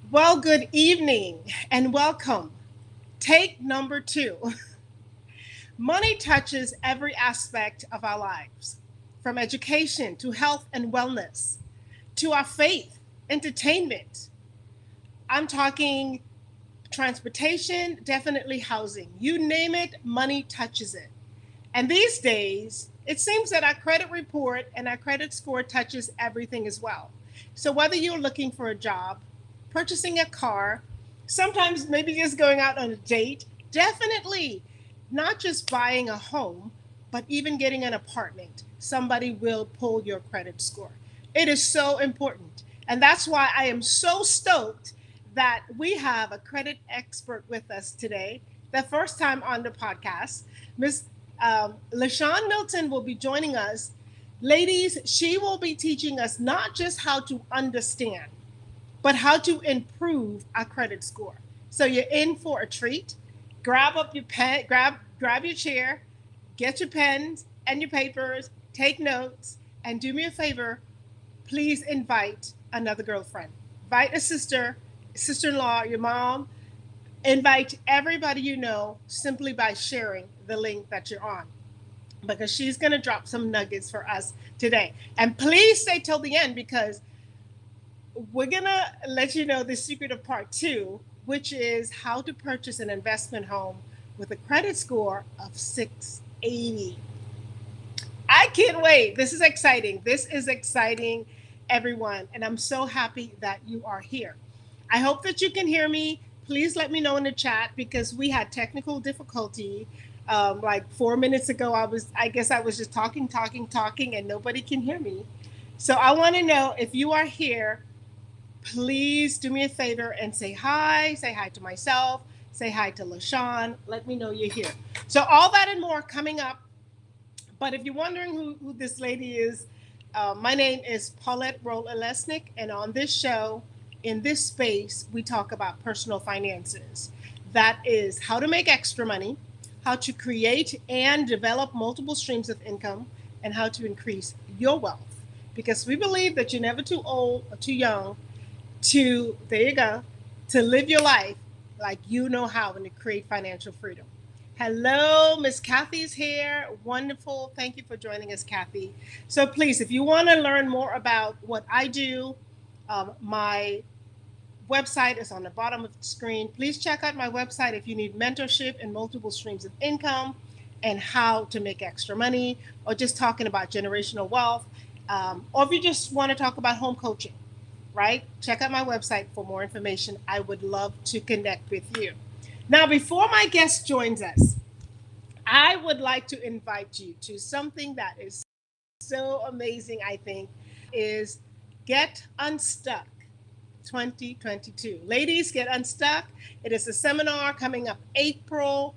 Well, good evening and welcome. Take number two. Money touches every aspect of our lives, from education to health and wellness, to our faith, entertainment. I'm talking transportation, definitely housing. You name it, money touches it. And these days, it seems that our credit report and our credit score touches everything as well. So whether you're looking for a job, purchasing a car, sometimes maybe just going out on a date, definitely not just buying a home, but even getting an apartment, somebody will pull your credit score. It is so important. And that's why I am so stoked that we have a credit expert with us today, the first time on the podcast. Miss LaShawn Milton will be joining us. Ladies, she will be teaching us not just how to understand, but how to improve our credit score. So you're in for a treat. Grab up your pen, grab your chair, get your pens and your papers, take notes, and do me a favor, please invite another girlfriend. Invite a sister, sister-in-law, your mom. Invite everybody you know simply by sharing the link that you're on, because she's going to drop some nuggets for us today. And please stay till the end, because we're going to let you know the secret of part two, which is how to purchase an investment home with a credit score of 680. I can't wait. This is exciting. This is exciting, everyone. And I'm so happy that you are here. I hope that you can hear me. Please let me know in the chat, because we had technical difficulty. Like 4 minutes ago, I guess I was just talking, and nobody can hear me. So I want to know if you are here. Please do me a favor and say hi. Say hi to myself. Say hi to LaShawn. Let me know you're here. So all that and more coming up. But if you're wondering who this lady is, my name is Paulette Roll-Elesnick, and on this show, in this space, we talk about personal finances. That is how to make extra money, how to create and develop multiple streams of income, and how to increase your wealth. Because we believe that you're never too old or too young to, there you go, to live your life like you know how, and to create financial freedom. Hello, Miss Kathy's here. Wonderful. Thank you for joining us, Kathy. So please, if you want to learn more about what I do, my website is on the bottom of the screen. Please check out my website if you need mentorship and multiple streams of income and how to make extra money, or just talking about generational wealth, or if you just want to talk about home coaching, right? Check out my website for more information. I would love to connect with you. Now, before my guest joins us, I would like to invite you to something that is so amazing, I think, is Get Unstuck 2022. Ladies, Get Unstuck. It is a seminar coming up April.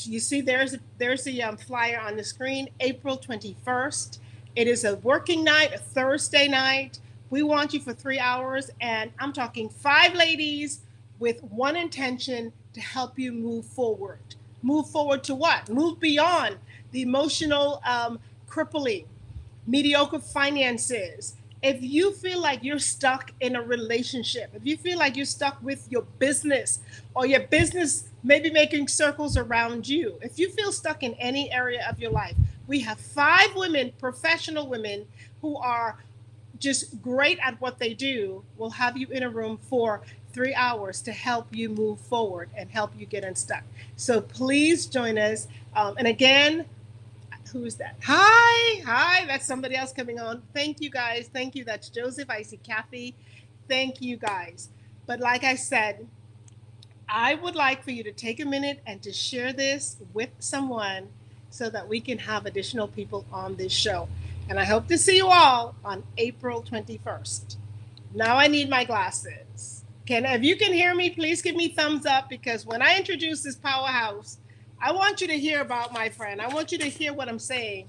You see, there's the flyer on the screen, April 21st. It is a working night, a Thursday night. We want you for 3 hours, and I'm talking 5 ladies with one intention: to help you move forward. Move forward to what? Move beyond the emotional crippling, mediocre finances. If you feel like you're stuck in a relationship, if you feel like you're stuck with your business, or your business maybe making circles around you, if you feel stuck in any area of your life, we have 5 women, professional women, who are just great at what they do. We'll have you in a room for 3 hours to help you move forward and help you get unstuck. So please join us. And again, who's that? Hi. That's somebody else coming on. Thank you, guys. Thank you. That's Joseph. I see Kathy. Thank you, guys. But like I said, I would like for you to take a minute and to share this with someone, so that we can have additional people on this show. And I hope to see you all on April 21st. Now I need my glasses. If you can hear me, please give me thumbs up, because when I introduce this powerhouse, I want you to hear about my friend. I want you to hear what I'm saying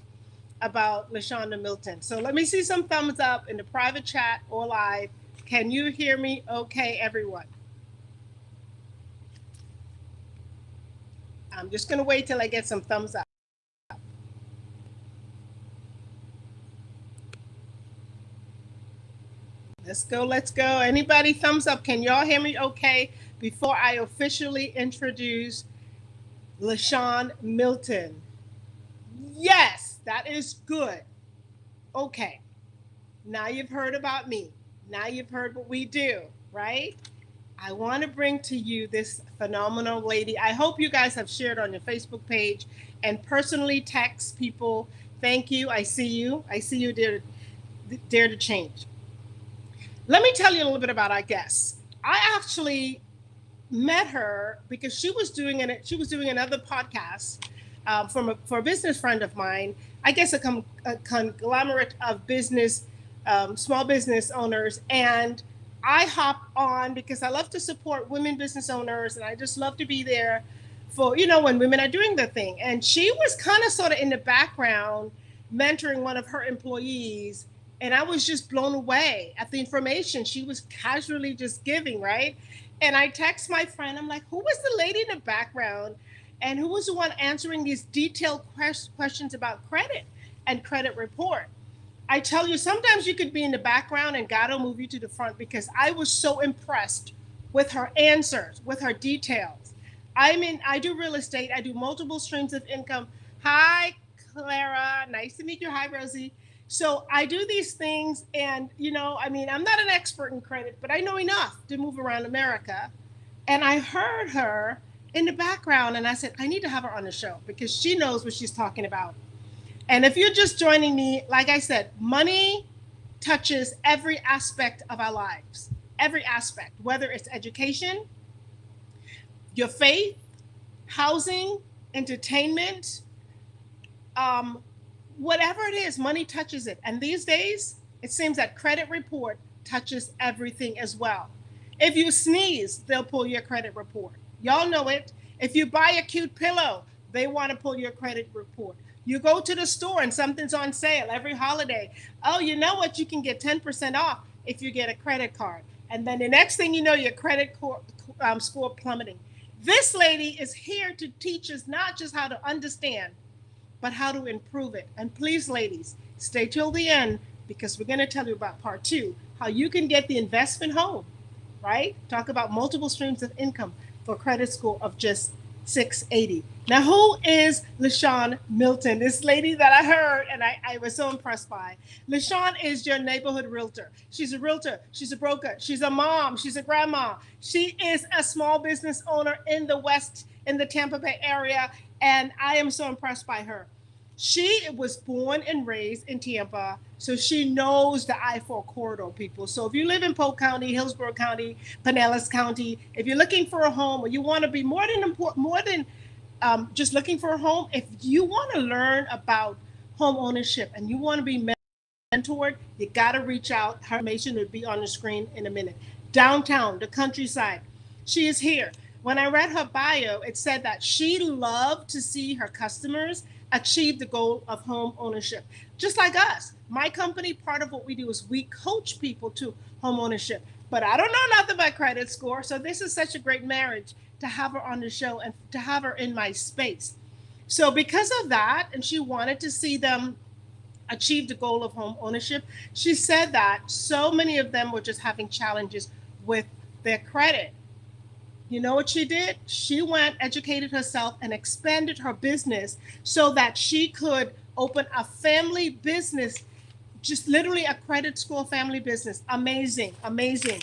about LaShawn Milton. So let me see some thumbs up in the private chat or live. Can you hear me okay, everyone? I'm just going to wait till I get some thumbs up. Let's go. Let's go. Anybody thumbs up? Can y'all hear me okay before I officially introduce LaShawn Milton? Yes, that is good. Okay. Now you've heard about me. Now you've heard what we do, right? I want to bring to you this phenomenal lady. I hope you guys have shared on your Facebook page and personally text people. Thank you. I see you. I see you dare to change. Let me tell you a little bit about our guest. I actually met her because she was doing another podcast for a business friend of mine. I guess a conglomerate of business, small business owners, and I hop on because I love to support women business owners, and I just love to be there for when women are doing their thing. And she was kind of sort of in the background mentoring one of her employees, and I was just blown away at the information she was casually just giving, right? And I text my friend, I'm like, who was the lady in the background? And who was the one answering these detailed questions about credit and credit report? I tell you, sometimes you could be in the background and God will move you to the front because I was so impressed with her answers, with her details. I do real estate, I do multiple streams of income. Hi, Clara. Nice to meet you. Hi, Rosie. So I do these things, and I'm not an expert in credit, but I know enough to move around America. And I heard her in the background, and I said, I need to have her on the show because she knows what she's talking about. And if you're just joining me, like I said, money touches every aspect of our lives, every aspect, whether it's education, your faith, housing, entertainment, whatever it is, money touches it. And these days, it seems that credit report touches everything as well. If you sneeze, they'll pull your credit report. Y'all know it. If you buy a cute pillow, they want to pull your credit report. You go to the store and something's on sale every holiday. Oh, you know what? You can get 10% off if you get a credit card. And then the next thing you know, your credit score plummeting. This lady is here to teach us not just how to understand, but how to improve it. And please, ladies, stay till the end because we're going to tell you about part 2, how you can get the investment home, right? Talk about multiple streams of income for a credit score of just 680. Now, who is LaShawn Milton? This lady that I heard and I was so impressed by. LaShawn is your neighborhood realtor. She's a realtor. She's a broker. She's a mom. She's a grandma. She is a small business owner in the West, in the Tampa Bay area. And I am so impressed by her. She was born and raised in Tampa, so she knows the I-4 corridor, people. So if you live in Polk County, Hillsborough County, Pinellas County, if you're looking for a home or you want to be more than just looking for a home, if you want to learn about home ownership and you want to be mentored, you got to reach out. Her information will be on the screen in a minute. Downtown, the countryside. She is here. When I read her bio, it said that she loved to see her customers achieve the goal of home ownership. Just like us, my company, part of what we do is we coach people to home ownership. But I don't know nothing about credit score, so this is such a great marriage to have her on the show and to have her in my space. So because of that, and she wanted to see them achieve the goal of home ownership, she said that so many of them were just having challenges with their credit. You know what she did? She went, educated herself, and expanded her business so that she could open a family business, just literally a credit score family business. Amazing, amazing.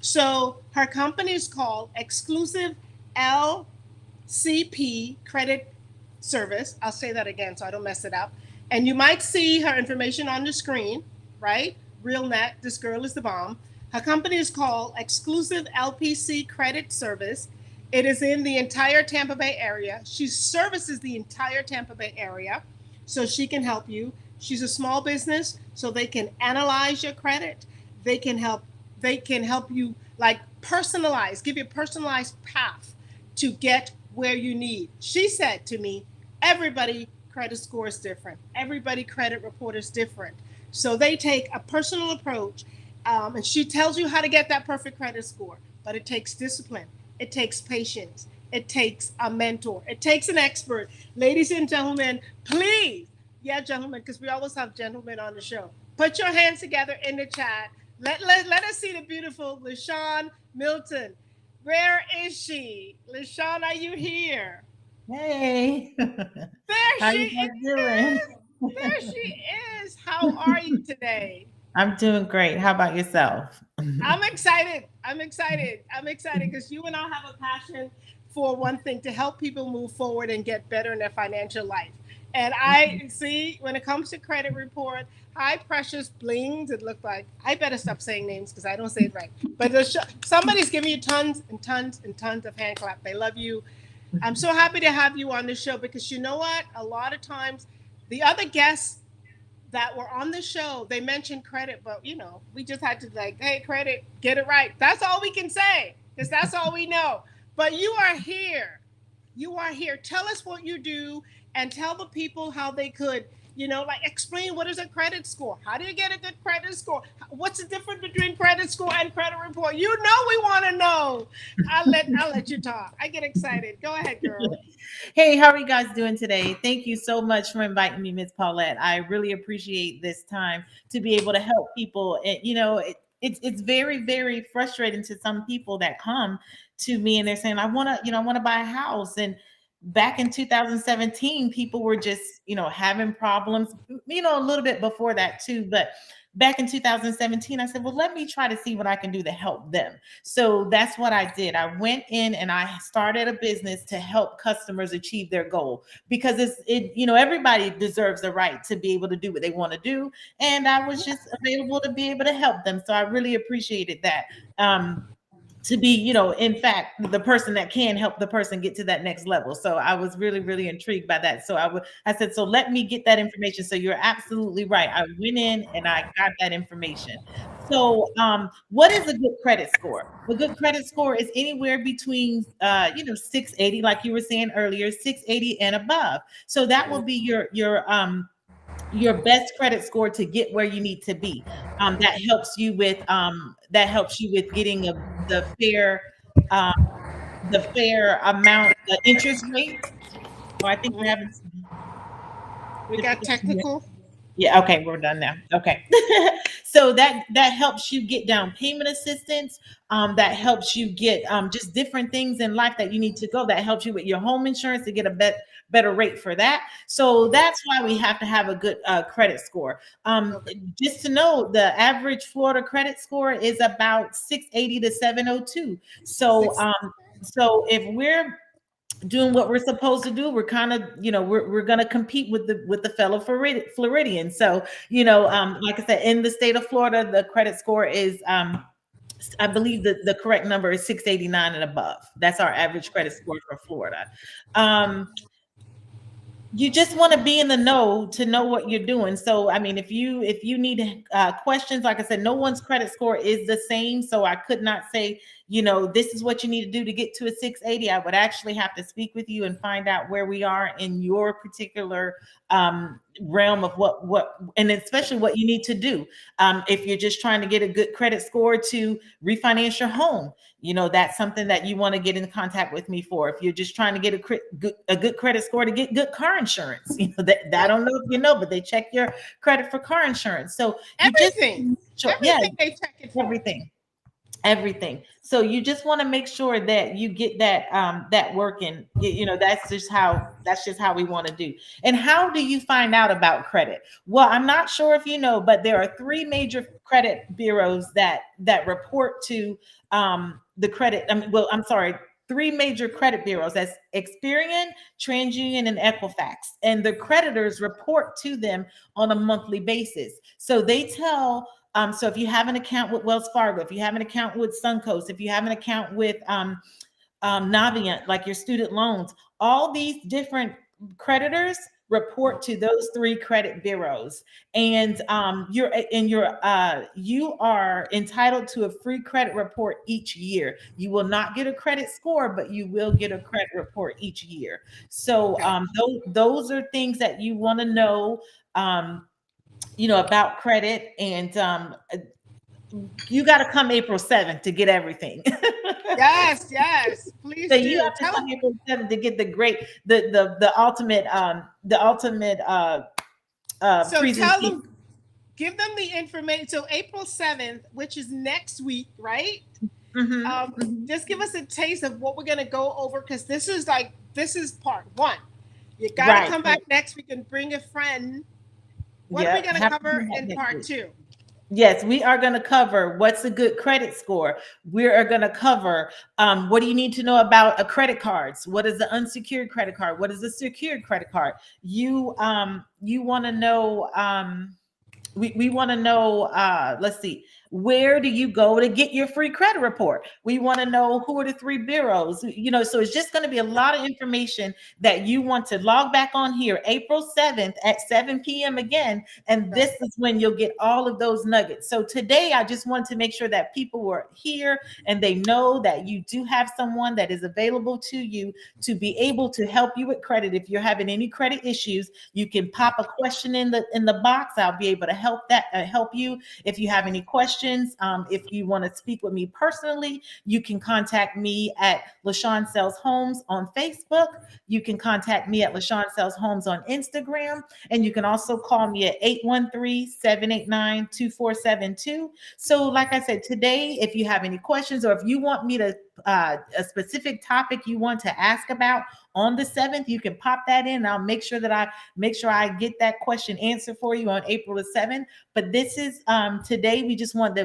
So her company is called Exclusive LCP Credit Service. I'll say that again so I don't mess it up. And you might see her information on the screen, right? RealNet, this girl is the bomb. Her company is called Exclusive LPC Credit Service. It is in the entire Tampa Bay area. She services the entire Tampa Bay area, so she can help you. She's a small business, so they can analyze your credit. They can help you like personalize, give you a personalized path to get where you need. She said to me, everybody credit score is different. Everybody credit report is different. So they take a personal approach. And she tells you how to get that perfect credit score, but it takes discipline. It takes patience. It takes a mentor. It takes an expert. Ladies and gentlemen, please, yeah, gentlemen, because we always have gentlemen on the show. Put your hands together in the chat. Let us see the beautiful LaShawn Milton. Where is she? LaShawn, are you here? Hey, There how she you guys doing? is. There she is. How are you today? I'm doing great. How about yourself? I'm excited. I'm excited. I'm excited because you and I have a passion for one thing to help people move forward and get better in their financial life. And I see when it comes to credit report, hi precious blings, it looked like I better stop saying names because I don't say it right. But somebody's giving you tons and tons and tons of hand clap. They love you. I'm so happy to have you on the show because you know what? A lot of times the other guests that were on the show, they mentioned credit, but we just had to like, hey, credit, get it right. That's all we can say because that's all we know. But you are here. You are here. Tell us what you do and tell the people how they could, like explain what is a credit score. How do you get a good credit score? What's the difference between credit score and credit report? You know we want to know. I'll let you talk. I get excited. Go ahead, girl. Hey, how are you guys doing today? Thank you so much for inviting me, Miss Paulette. I really appreciate this time to be able to help people. And it's very frustrating to some people that come to me and they're saying, I want to buy a house. And back in 2017, people were just, having problems, a little bit before that too. But back in 2017, I said, well, let me try to see what I can do to help them. So that's what I did. I went in and I started a business to help customers achieve their goal because everybody deserves the right to be able to do what they want to do. And I was just available to be able to help them. So I really appreciated that. To be, in fact, the person that can help the person get to that next level. So I was really intrigued by that. So I said, so let me get that information. So you're absolutely right. I went in and I got that information. So what is a good credit score? A good credit score is anywhere between 680, like you were saying earlier, 680 and above. So that will be your best credit score to get where you need to be. That helps you with getting um, the fair amount, the interest rate. Oh, I think we're having some We got difficulty. technical. Yeah, okay, we're done now. Okay. So that helps you get down payment assistance. That helps you get just different things in life that you need to go. That helps you with your home insurance to get a better rate for that. So that's why we have to have a good credit score. Okay. Just to know, the average Florida credit score is about 680 to 702. So Six. so if we're doing what we're supposed to do, we're kind of, we're going to compete with the fellow Floridians. So, like I said, in the state of Florida, the credit score is, I believe that the correct number is 689 and above. That's our average credit score for Florida. Um, you just want to be in the know to know what you're doing. So I mean, if you need questions, like I said, no one's credit score is the same, so I could not say, this is what you need to do to get to a 680. I would actually have to speak with you and find out where we are in your particular realm of what and especially what you need to do. If you're just trying to get a good credit score to refinance your home, that's something that you want to get in contact with me for. If you're just trying to get a good credit score to get good car insurance, that I don't know if you know, but they check your credit for car insurance. So you just, Everything. sure, yeah, Everything they check it for. everything. So you just want to make sure that you get that working. That's just how we want to do. And how do you find out about credit? Well, I'm not sure if you know, but there are three major credit bureaus that report to the credit. I'm sorry, three major credit bureaus. That's Experian, TransUnion, and Equifax. And the creditors report to them on a monthly basis. So they tell, so if you have an account with Wells Fargo, if you have an account with Suncoast, if you have an account with Navient, like your student loans, all these different creditors report to those three credit bureaus, and you are entitled to a free credit report each year. You will not get a credit score, but you will get a credit report each year. So Okay. those are things that you want to know. About credit, and you got to come April 7th to get everything. Yes, yes. So Please you do. have to Tell come them. April 7th to get the ultimate So tell presentation. them. give them the information. So April 7th, which is next week, right? Mm-hmm. Mm-hmm. Just give us a taste of what we're gonna go over, because this is part one. You got to Right. come back next week and bring a friend. What are we Yep. gonna Have to cover do that in next part week. two? Yes, we are going to cover what's a good credit score. We are going to cover what do you need to know about a credit cards? What is the unsecured credit card? What is a secured credit card? You want to know we want to know let's see, where do you go to get your free credit report? We want to know who are the three bureaus, so it's just going to be a lot of information that you want to log back on here April 7th at 7 p.m. again, and this Right. is when you'll get all of those nuggets. So today I just want to make sure that people were here and they know that you do have someone that is available to you to be able to help you with credit. If you're having any credit issues, you can pop a question in the box. I'll be able to help you. If you have any questions, if you want to speak with me personally, you can contact me at LaShawn Sells Homes on Facebook. You can contact me at LaShawn Sells Homes on Instagram, and you can also call me at 813-789-2472. So, like I said, today, if you have any questions or if you want me to a specific topic you want to ask about on the 7th, you can pop that in. I'll make sure I get that question answered for you on April the 7th. But this is today we just want to,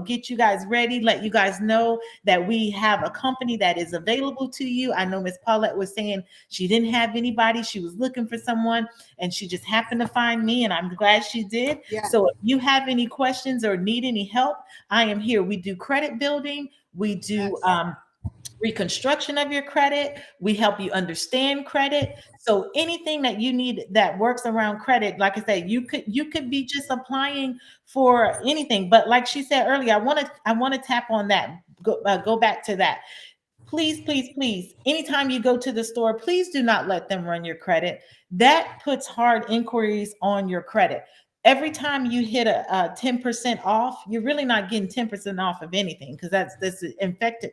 get you guys ready, let you guys know that we have a company that is available to you. I know Miss Paulette was saying she didn't have anybody. She was looking for someone and she just happened to find me, and I'm glad she did. Yeah. So if you have any questions or need any help, I am here. We do credit building. We do Yes. reconstruction of your credit. We help you understand credit. So anything that you need that works around credit, like I said, you could be just applying for anything. But like she said earlier, I want to tap on that. Go back to that. Please, please, please, anytime you go to the store, please do not let them run your credit. That puts hard inquiries on your credit. Every time you hit a 10% off, you're really not getting 10% off of anything, because that's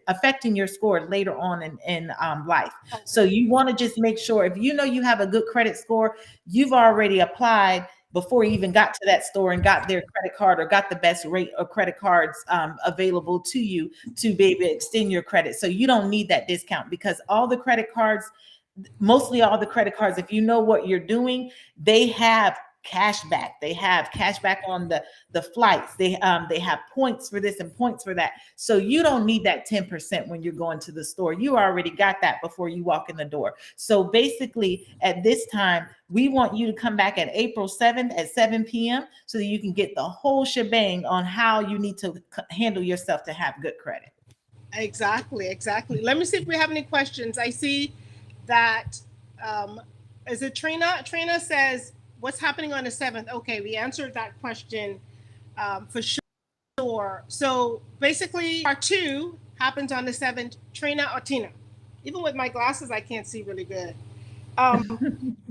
affecting your score later on in life. So Okay. you want to just make sure, if you know you have a good credit score, you've already applied before you even got to that store and got their credit card or got the best rate of credit cards available to you to be able to extend your credit. So you don't need that discount, because all the credit cards, mostly all the credit cards, if you know what you're doing, they have cash back. They have cash back on the flights. They have points for this and points for that. So you don't need that 10% when you're going to the store. You already got that before you walk in the door. So basically, at this time, we want you to come back at April 7th at 7 p.m. so that you can get the whole shebang on how you need to handle yourself to have good credit. Exactly, exactly. Let me see if we have any questions. I see that um, is it Trina? Trina says, "What's happening on the 7th?" Okay, we answered that question for sure. So basically, part two happens on the 7th. Trina or Tina? Even with my glasses, I can't see really good.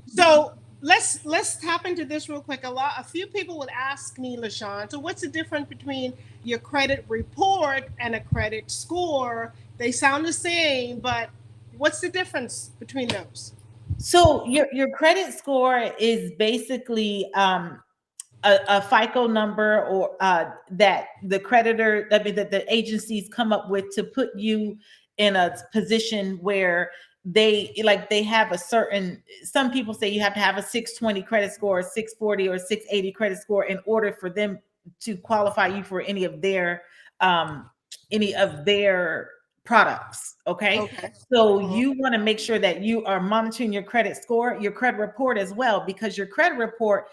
So let's tap into this real quick. A few people would ask me, LaShawn, so what's the difference between your credit report and a credit score? They sound the same, but what's the difference between those? So your credit score is basically a FICO number, or that the creditor, I mean, that the agencies come up with to put you in a position where they have a certain, some people say you have to have a 620 credit score, or 640 or 680 credit score in order for them to qualify you for um any of their products. Okay. Okay. So Mhm. you want to make sure that you are monitoring your credit score, your credit report as well, because your credit report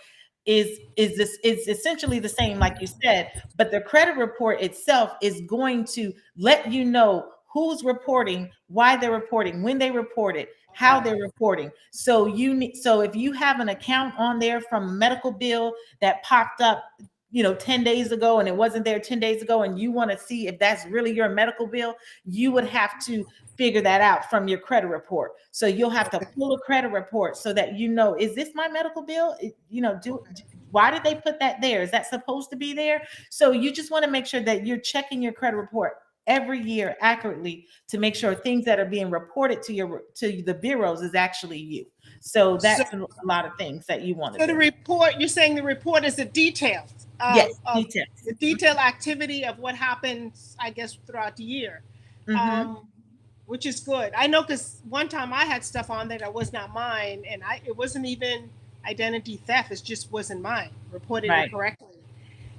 is essentially the same, like you said, but the credit report itself is going to let you know who's reporting, why they're reporting, when they report it, how they're reporting. So so if you have an account on there from a medical bill that popped up 10 days ago and it wasn't there 10 days ago, and you want to see if that's really your medical bill, you would have to figure that out from your credit report. So you'll have to Okay. pull a credit report so that is this my medical bill? Okay. Why did they put that there? Is that supposed to be there? So you just want to make sure that you're checking your credit report every year accurately to make sure things that are being reported to the bureaus is actually you. So So, that's a lot of things that you want to so the do. report, you're saying the report is the details Yes, of details. the detailed activity of what happens, I guess, throughout the year, Mm-hmm. um, which is good. I know because one time I had stuff on there that was not mine, and it wasn't even identity theft. It just wasn't mine. Reported Right, incorrectly.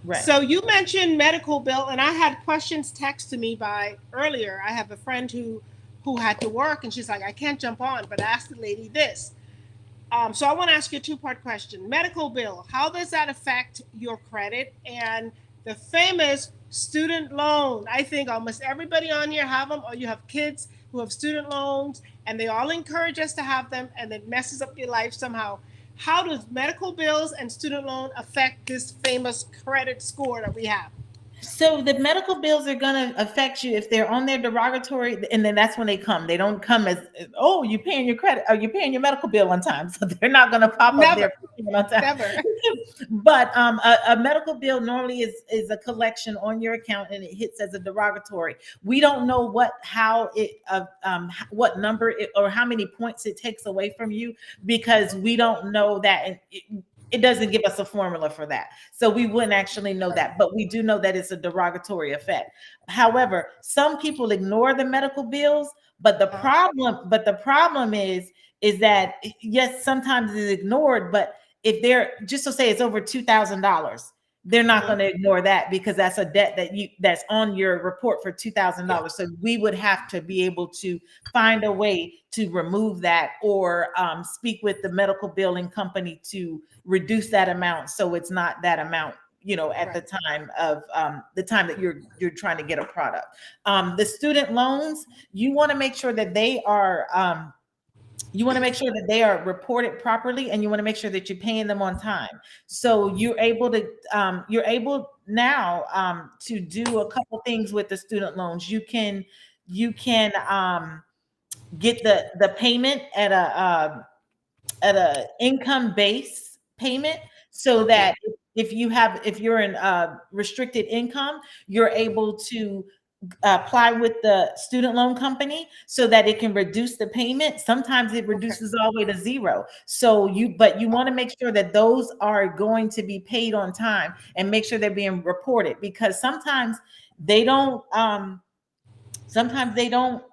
right. So you mentioned medical bill, and I had questions texted to me by earlier. I have a friend who had to work, and she's like, I can't jump on, but I asked the lady this. So I want to ask you a two-part question. Medical bill, how does that affect your credit? And the famous student loan. I think almost everybody on here have them, or you have kids who have student loans, and they all encourage us to have them, and it messes up your life somehow. How does medical bills and student loan affect this famous credit score that we have? So the medical bills are going to affect you if they're on their derogatory, and then that's when they come. They don't come as, oh, you're paying your credit or you're paying your medical bill on time. So they're not going to pop up Never, there on time. never. But a medical bill normally is a collection on your account and it hits as a derogatory. We don't know what number or how many points it takes away from you because we don't know that. And it doesn't give us a formula for that. So we wouldn't actually know that, but we do know that it's a derogatory effect. However, some people ignore the medical bills, but the problem is that yes, sometimes it's ignored, but if they're just to say it's over $2,000, they're not Mhm. going to ignore that because that's a debt that's on your report for Yeah, $2,000. So we would have to be able to find a way to remove that or speak with the medical billing company to reduce that amount so it's not that amount at the right. time of the time that you're trying to get a product. The student loans, you want to make sure that they are reported properly, and you want to make sure that you're paying them on time. So you're able now to do a couple things with the student loans. You can get the payment at a income base payment, so Okay, that if you're in restricted income, you're able to apply with the student loan company so that it can reduce the payment. Sometimes it okay. reduces all the way to zero. So you want to make sure that those are going to be paid on time and make sure they're being reported, because they don't um sometimes they don't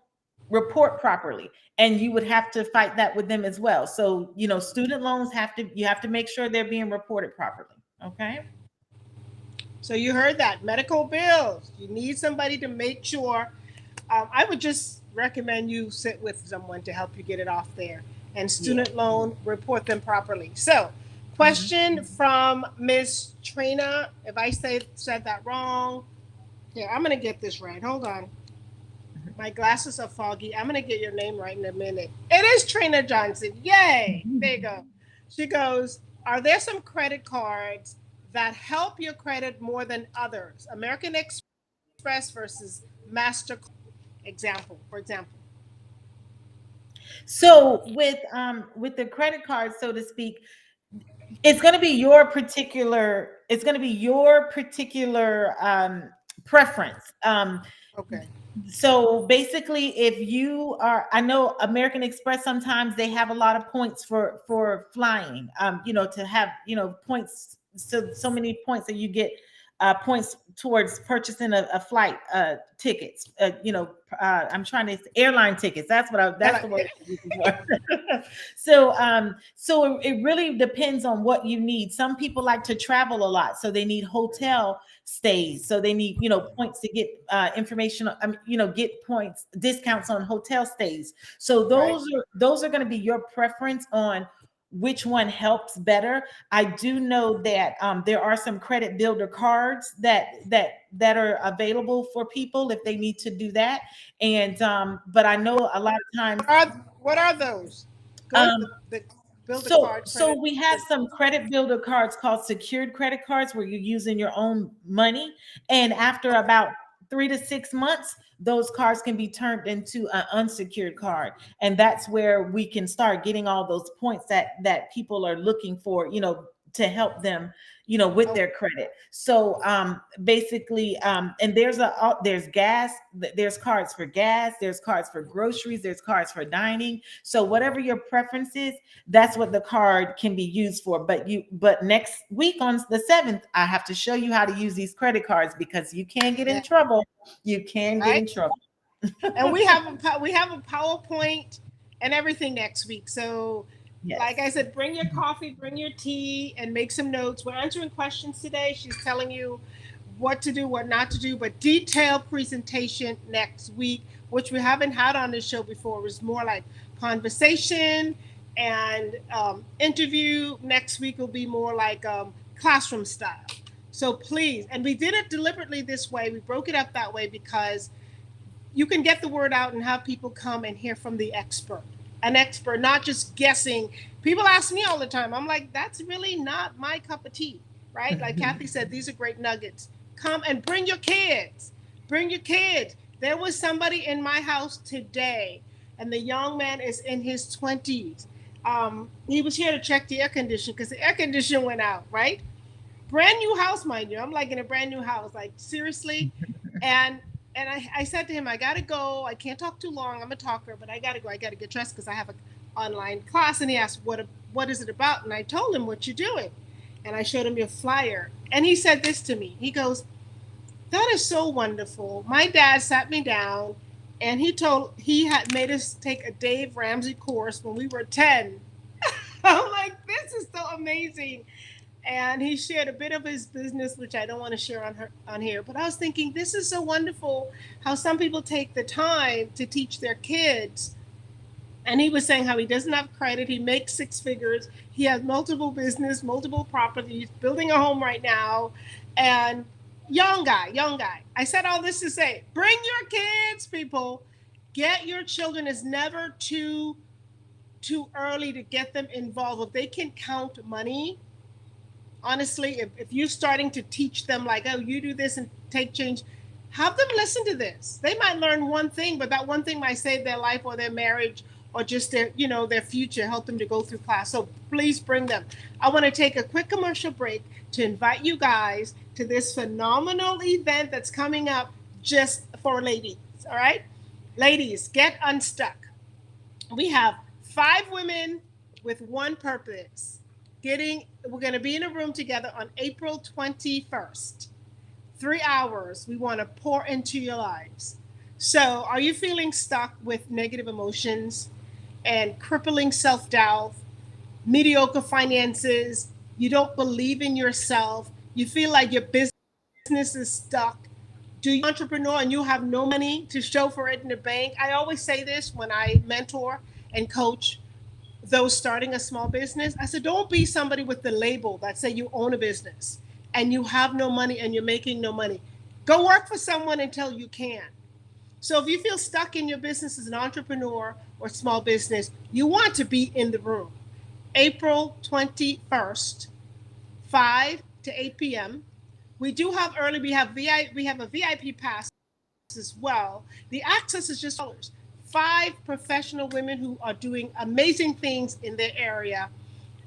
report properly, and you would have to fight that with them as well. So student loans you have to make sure they're being reported properly. Okay. So you heard that medical bills. You need somebody to make sure. I would just recommend you sit with someone to help you get it off there. And Yeah. student loan, report them properly. So, Mhm. question from Miss Trina. If I said that wrong, here I'm gonna get this right. Hold on. My glasses are foggy. I'm gonna get your name right in a minute. It is Trina Johnson. Yay! There you go. She goes, are there some credit cards that help your credit more than others? American Express versus MasterCard, for example. So with the credit card, so to speak, it's going to be your particular preference. Okay. So basically, if you are, I know American Express, sometimes they have a lot of points for flying, to have points, so many points that you get points towards purchasing a flight tickets. I'm trying to airline tickets. That's the word Yeah. I'm looking for. So it really depends on what you need. Some people like to travel a lot, so they need hotel stays. So they need, points to get information, get points, discounts on hotel stays. So Right. those are going to be your preference on which one helps better. I do know that there are some credit builder cards that are available for people if they need to do that. And but I know a lot of times What are those? Go ahead. um, The build a so, card so credit. we have some credit builder cards called secured credit cards where you're using your own money. And after about 3 to 6 months, those cards can be turned into an unsecured card. And that's where we can start getting all those points that people are looking for, to help them, with Oh, their credit. So basically, and there's gas, there's cards for gas, there's cards for groceries, there's cards for dining. So whatever your preference is, that's what the card can be used for. But next week on the 7th, I have to show you how to use these credit cards, because you can get in yeah, trouble. You can get right. in trouble. And we have a PowerPoint and everything next week. So, Yes. like I said, bring your coffee, bring your tea, and make some notes. We're answering questions today. She's telling you what to do, what not to do, but detailed presentation next week, which we haven't had on this show before. It was more like conversation and interview. Next week will be more like classroom style. So please, and we did it deliberately this way. We broke it up that way because you can get the word out and have people come and hear from the expert, an expert, not just guessing. People ask me all the time. I'm like, that's really not my cup of tea, right? Like Kathy said, these are great nuggets. Come and bring your kids. Bring your kids. There was somebody in my house today, and the young man is in his 20s. He was here to check the air conditioner because the air conditioner went out, right? Brand new house, mind you. I'm like in a brand new house, like seriously. And I said to him, I gotta go. I can't talk too long. I'm a talker, but I gotta go. I gotta get dressed because I have an online class. And he asked, what is it about? And I told him what you're doing. And I showed him your flyer. And he said this to me. He goes, that is so wonderful. My dad sat me down and he had made us take a Dave Ramsey course when we were 10. I'm like, this is so amazing. And he shared a bit of his business, which I don't want to share on here. But I was thinking, this is so wonderful how some people take the time to teach their kids. And he was saying how he doesn't have credit. He makes six figures. He has multiple business, multiple properties, building a home right now, and young guy, young guy. I said all this to say, bring your kids, people. Get your children. It's never too early to get them involved. If they can count money, honestly, if you're starting to teach them like, oh, you do this and take change, have them listen to this. They might learn one thing, but that one thing might save their life or their marriage or just their future, help them to go through class. So please bring them. I want to take a quick commercial break to invite you guys to this phenomenal event that's coming up just for ladies. All right, ladies, get unstuck. We have 5 women with one purpose. We're going to be in a room together on April 21st. 3 hours. We want to pour into your lives. So, are you feeling stuck with negative emotions and crippling self doubt, mediocre finances? You don't believe in yourself. You feel like your business is stuck. Do you entrepreneur and you have no money to show for it in the bank? I always say this when I mentor and coach those starting a small business. I said, don't be somebody with the label that say you own a business and you have no money and you're making no money. Go work for someone until you can. So if you feel stuck in your business as an entrepreneur or small business, you want to be in the room. April 21st, 5 to 8 p.m. We do have early, we have a VIP pass as well. The access is just $5. 5 professional women who are doing amazing things in their area.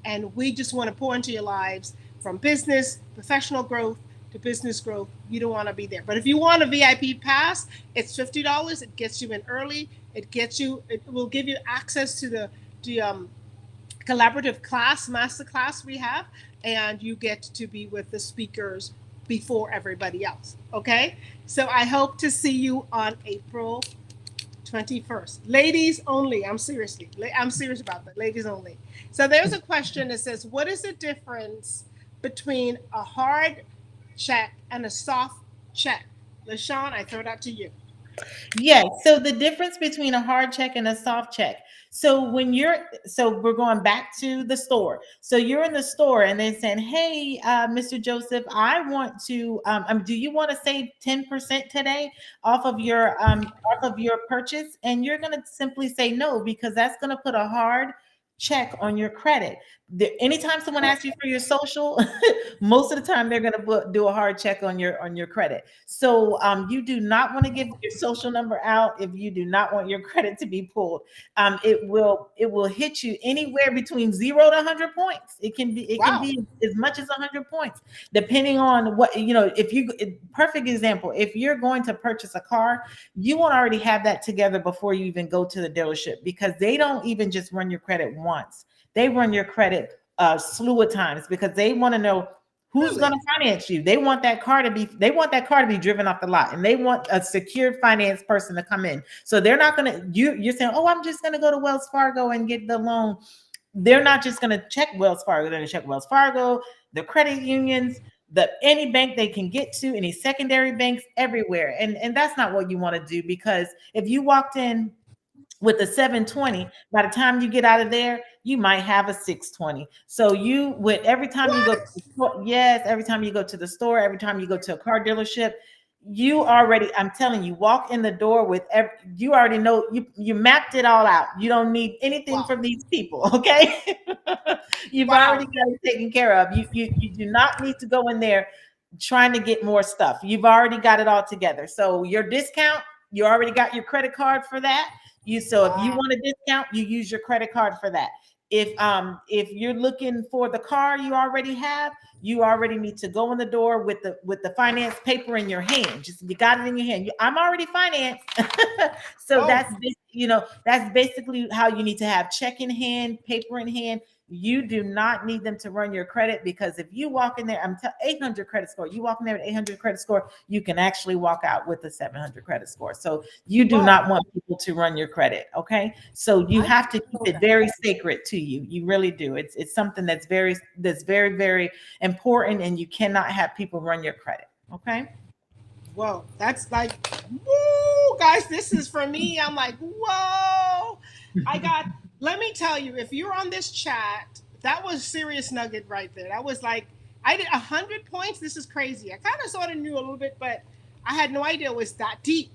And we just want to pour into your lives from business, professional growth to business growth. You don't want to be there. But if you want a VIP pass, it's $50. It gets you in early. It will give you access to the collaborative class, master class we have, and you get to be with the speakers before everybody else. Okay? So I hope to see you on April 21st. Ladies only. I'm serious about that. Ladies only. So there's a question that says, what is the difference between a hard check and a soft check? LaShawn, I throw that to you. Yes. So the difference between a hard check and a soft check. So we're going back to the store. So you're in the store and they're saying, hey, Mr. Joseph, I want to, do you want to save 10% today off of your purchase? And you're going to simply say no, because that's going to put a hard check on your credit. Anytime someone asks you for your social, most of the time they're going to do a hard check on your credit. So you do not want to give your social number out if you do not want your credit to be pulled. It will hit you anywhere between 0 to 100 points. It can Wow. be as much as 100 points, depending on what If you perfect example, if you're going to purchase a car, you want to already have that together before you even go to the dealership, because they don't even just run your credit once. They run your credit a slew of times, because they want to know who's going Really? to finance you. They want that car to be driven off the lot, and they want a secure finance person to come in. So they're not going to you're saying, "Oh, I'm just going to go to Wells Fargo and get the loan." They're not just going to check Wells Fargo. They're going to check Wells Fargo, the credit unions, any bank they can get to, any secondary banks, everywhere. And that's not what you want to do, because if you walked in with a 720, by the time you get out of there, you might have a 620. So you would every time you go to What? the store, yes, every time you go to the store, every time you go to a car dealership, you already, I'm telling you, walk in the door with you already know, you mapped it all out. You don't need anything Wow. from these people, okay? You've already Wow. got it taken care of. You do not need to go in there trying to get more stuff. You've already got it all together. So your discount, you already got your credit card for that. If you Wow. want a discount, you use your credit card for that. If you're looking for the car you already have, you already need to go in the door with the finance paper in your hand. Just you got it in your hand. I'm already financed. So Oh, that's basically how you need to have check in hand, paper in hand. You do not need them to run your credit, because if you walk in there, 800 credit score. You walk in there with 800 credit score, you can actually walk out with a 700 credit score. So you do whoa. not want people to run your credit. Okay, so you I have to didn't keep know it that. very sacred to you. You really do. It's something that's very very important, and you cannot have people run your credit. Okay. Whoa. That's like, woo, guys, this is for me. I'm like, whoa. I got, let me tell you, if you're on this chat, that was serious nugget right there. That was like, I did 100 points. This is crazy. I kind of sort of knew a little bit, but I had no idea it was that deep,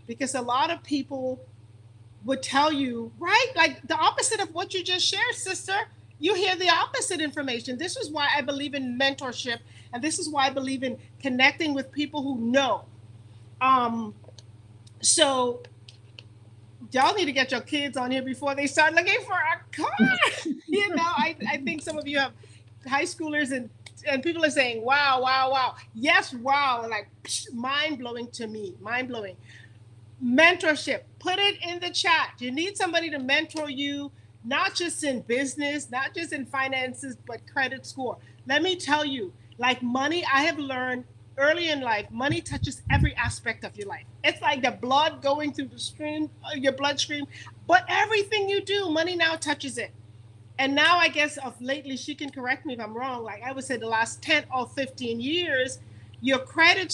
because a lot of people would tell you, right? Like the opposite of what you just shared, sister. You hear the opposite information. This is why I believe in mentorship, and this is why I believe in connecting with people who know. Um, so y'all need to get your kids on here before they start looking for a car. I think some of you have high schoolers, and people are saying, wow, wow, wow. Yes, wow. Like mind blowing to me. Mind blowing. Mentorship, put it in the chat. You need somebody to mentor you, not just in business, not just in finances, but credit score. Let me tell you, like money, I have learned early in life, money touches every aspect of your life. It's like the blood going through the stream, your bloodstream, but everything you do, money now touches it. And now I guess of lately, she can correct me if I'm wrong, like I would say the last 10 or 15 years, your credit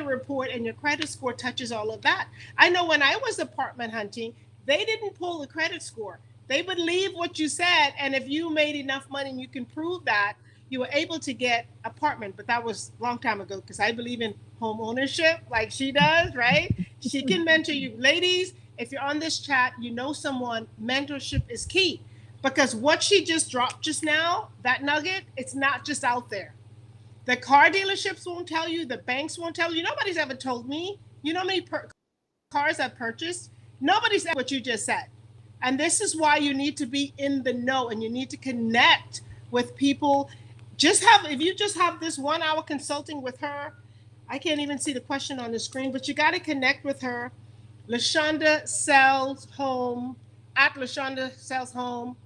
report and your credit score touches all of that. I know when I was apartment hunting, they didn't pull the credit score. They believe what you said, and if you made enough money and you can prove that, you were able to get apartment. But that was a long time ago, because I believe in home ownership like she does, right? She can mentor you. Ladies, if you're on this chat, you know someone, mentorship is key, because what she just dropped just now, that nugget, it's not just out there. The car dealerships won't tell you, the banks won't tell you. Nobody's ever told me. You know how many cars I've purchased? Nobody's ever what you just said. And this is why you need to be in the know, and you need to connect with people. If you just have this 1 hour consulting with her, I can't even see the question on the screen, but you got to connect with her. LaShonda sells home at LaShonda sells home.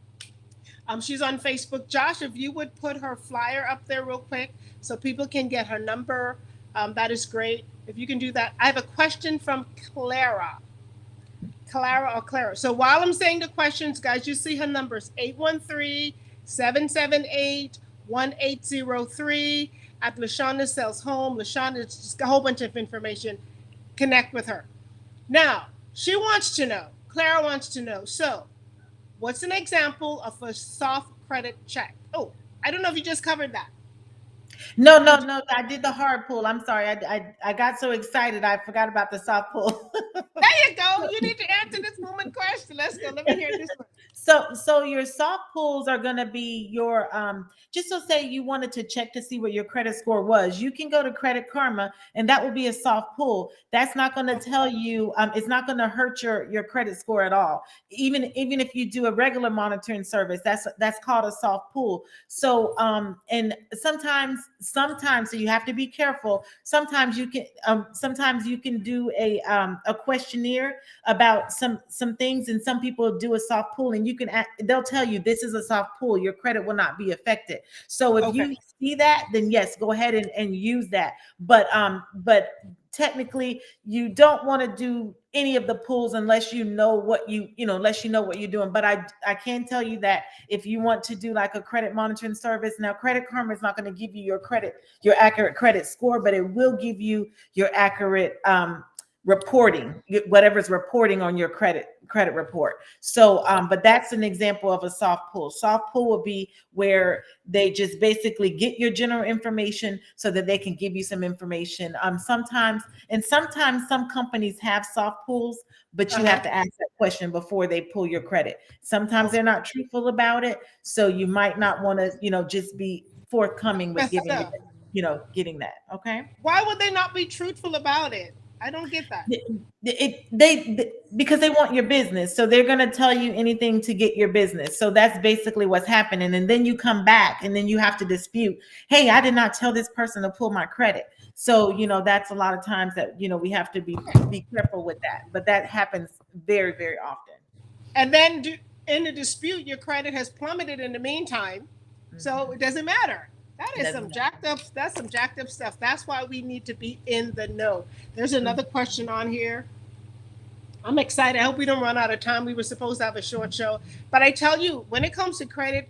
She's on Facebook. Josh, if you would put her flyer up there real quick so people can get her number, that is great. If you can do that. I have a question from Clara. Clara or Clara. So while I'm saying the questions, guys, you see her numbers 813-778-1803 at LaShonda Sells Home. LaShonda, it's just a whole bunch of information. Connect with her. Now, she wants to know, Clara wants to know, so what's an example of a soft credit check? Oh, I don't know if you just covered that. No, no, Did you? no. I did the hard pull. I'm sorry. I got so excited I forgot about the soft pull. There you go. You need to answer this woman question. Let's go. Let me hear this one. So your soft pulls are going to be your just so say you wanted to check to see what your credit score was. You can go to Credit Karma, and that will be a soft pull. That's not going to tell you. It's not going to hurt your credit score at all. Even if you do a regular monitoring service, that's called a soft pull. So and sometimes so you have to be careful. Sometimes you can do a questionnaire about some things, and some people do a soft pull, and they'll tell you this is a soft pull, your credit will not be affected. So if Okay. you see that, then yes, go ahead and use that. But technically you don't want to do any of the pulls unless you know what unless you know what you're doing. But I can tell you that if you want to do like a credit monitoring service, now Credit Karma is not going to give you your accurate credit score, but it will give you your accurate reporting, whatever's reporting on your credit report. So but that's an example of a soft pull. Soft pull will be where they just basically get your general information so that they can give you some information. Sometimes some companies have soft pulls, but you have Uh-huh. to ask that question before they pull your credit. Sometimes they're Okay. not truthful about it, so you might not want to just be forthcoming with Messed giving up. getting that. Okay. Why would they not be truthful about it? I don't get that. Because they want your business, so they're going to tell you anything to get your business. So that's basically what's happening, and then you come back and then you have to dispute, hey, I did not tell this person to pull my credit. So that's a lot of times that we have to be careful with that, but that happens very, very often. And then in the dispute, your credit has plummeted in the meantime, so it Mhm. doesn't matter. That It is doesn't some matter. jacked up. That's some jacked up stuff. That's why we need to be in the know. There's another Mhm. question on here. I'm excited. I hope we don't run out of time. We were supposed to have a short show, but I tell you, when it comes to credit,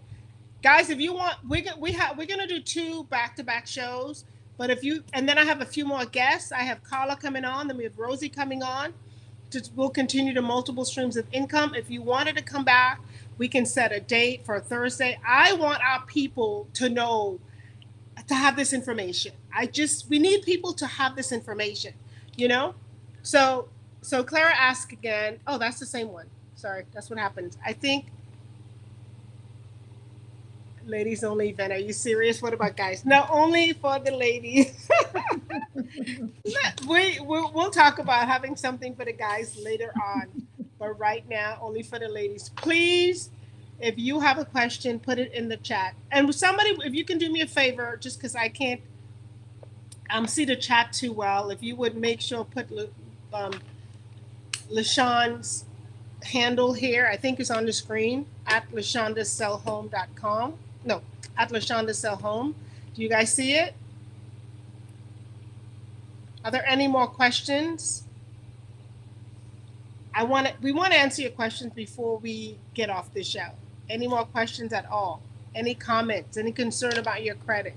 guys, if you want, we're gonna do two back to back shows. But if you and then I have a few more guests. I have Carla coming on, then we have Rosie coming on. We'll continue to multiple streams of income. If you wanted to come back, we can set a date for Thursday. I want our people to know, to have this information. We need people to have this information, you know? So so Clara asked again. Oh, that's the same one. Sorry, that's what happens. I think ladies only event. Are you serious? What about guys? No, only for the ladies. We'll talk about having something for the guys later on, but right now only for the ladies. Please, if you have a question, put it in the chat. And somebody, if you can do me a favor, just because I can't see the chat too well, if you would make sure put um, LaShawn's handle here. I think it's on the screen at LaShondaSellHome.com. No, at LaShondaSellHome. Do you guys see it? Are there any more questions? We want to answer your questions before we get off the show. Any more questions at all? Any comments? Any concern about your credit?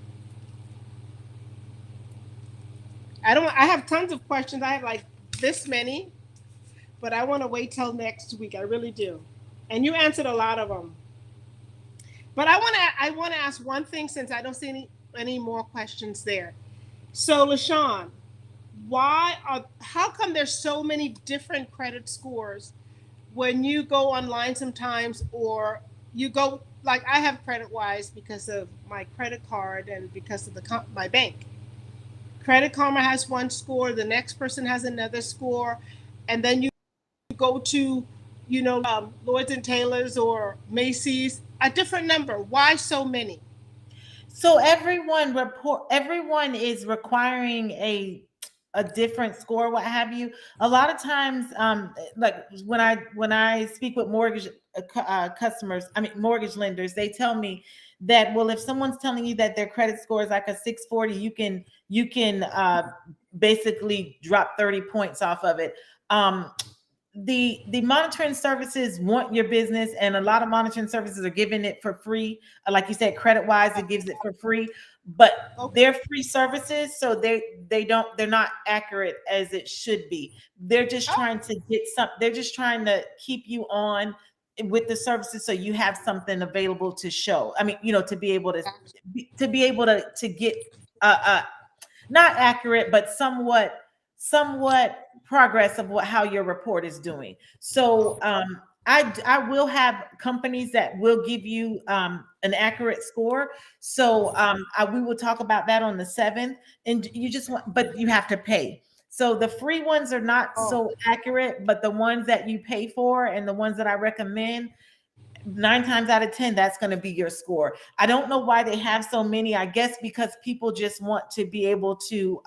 I have tons of questions. I have like this many, but I want to wait till next week. I really do. And you answered a lot of them. But I want to ask one thing since I don't see any more questions there. So LaShawn, how come there's so many different credit scores when you go online sometimes, or you go, like I have credit wise because of my credit card and because of my bank. Credit Karma has one score, the next person has another score, and then you go to, Lords and Taylors or Macy's, a different number. Why so many? So everyone is requiring a different score, what have you. A lot of times, like when I speak with mortgage customers, I mean mortgage lenders, they tell me that, well, if someone's telling you that their credit score is like a 640, you can basically drop 30 points off of it. The monitoring services want your business, and a lot of monitoring services are giving it for free. Like you said, credit wise, it gives it for free, but Okay. they're free services, so they're not accurate as it should be. They're just trying to keep you on with the services so you have something available to show. I mean, to be able to get uh, uh not accurate, but somewhat progress of how your report is doing. So I will have companies that will give you an accurate score. So we will talk about that on the 7th. And you just want, but you have to pay. So the free ones are not Oh, so accurate, but the ones that you pay for and the ones that I recommend, 9 times out of 10, that's going to be your score. I don't know why they have so many. I guess because people just want to be able to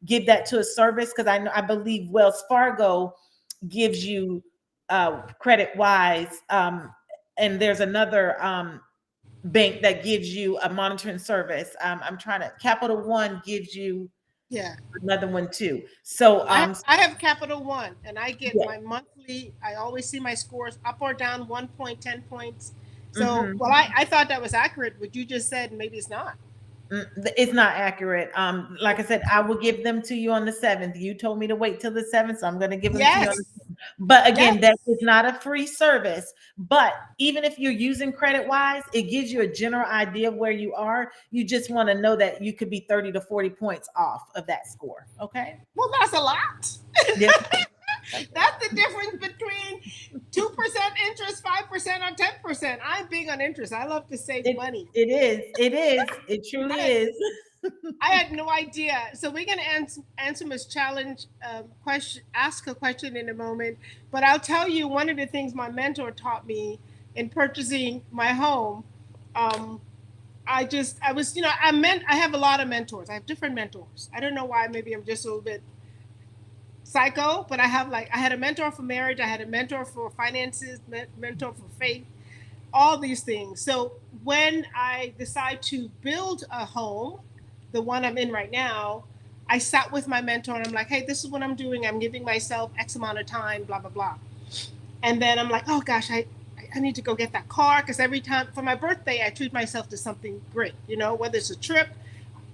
give that to a service. Because I believe Wells Fargo gives you credit wise, and there's another bank that gives you a monitoring service. I'm trying to. Capital One gives you yeah. another one too. So I have Capital One, and I get yeah. my monthly. I always see my scores up or down 1 point, 10 points. So, Mhm. well, I thought that was accurate. What you just said, maybe it's not. It's not accurate. Like I said, I will give them to you on the 7th. You told me to wait till the 7th, so I'm going to give them to you on the Yes, 7th. But again, that yes. is not a free service. But even if you're using credit wise, it gives you a general idea of where you are. You just want to know that you could be 30 to 40 points off of that score. Okay. Well, that's a lot. Yes. That's a That's the lot. difference between 2% interest, 5%, or 10%. I'm big on interest. I love to save It money. it is. It is. It truly I, is. I had no idea. So we're gonna answer Miss Challenge question, ask a question in a moment. But I'll tell you one of the things my mentor taught me in purchasing my home. Um, I was, I have a lot of mentors. I have different mentors. I don't know why. Maybe I'm just a little bit psycho, but I had a mentor for marriage. I had a mentor for finances, mentor for faith, all these things. So when I decide to build a home, the one I'm in right now, I sat with my mentor and I'm like, hey, this is what I'm doing. I'm giving myself X amount of time, blah, blah, blah. And then I'm like, oh gosh, I need to go get that car because every time for my birthday, I treat myself to something great, whether it's a trip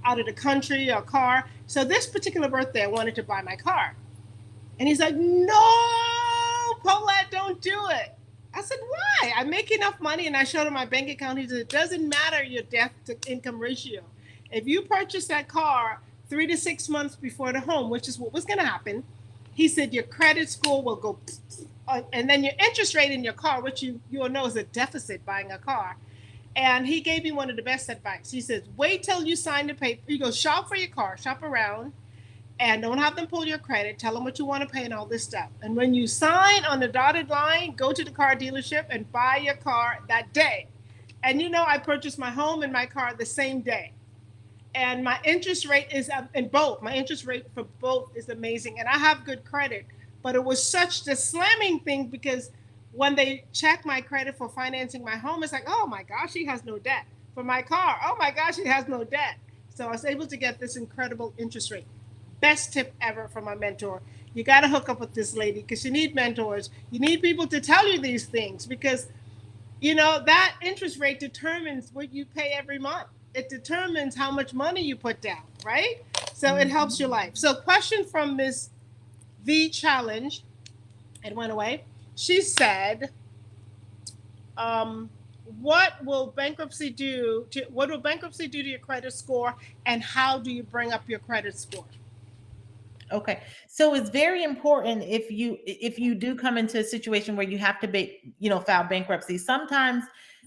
out of the country or a car. So this particular birthday, I wanted to buy my car. And he's like, no, Paulette, don't do it. I said, why? I make enough money. And I showed him my bank account. He said, it doesn't matter your debt to income ratio. If you purchase that car 3 to 6 months before the home, which is what was going to happen, he said, your credit score will go, and then your interest rate in your car, which you'll know is a deficit buying a car. And he gave me one of the best advice. He says, wait till you sign the paper. You go shop for your car, shop around, and don't have them pull your credit. Tell them what you want to pay and all this stuff. And when you sign on the dotted line, go to the car dealership and buy your car that day. And I purchased my home and my car the same day. And my interest rate is in both. My interest rate for both is amazing. And I have good credit. But it was such the slamming thing because when they check my credit for financing my home, it's like, oh my gosh, she has no debt. For my car, oh my gosh, she has no debt. So I was able to get this incredible interest rate. Best tip ever from my mentor. You got to hook up with this lady because you need mentors. You need people to tell you these things because, that interest rate determines what you pay every month. It determines how much money you put down, right? So it helps your Mhm. life. So, question from Miss V Challenge, it went away. She said, um, what will bankruptcy do to your credit score and how do you bring up your credit score? Okay. So it's very important if you do come into a situation where you have to file bankruptcy. Sometimes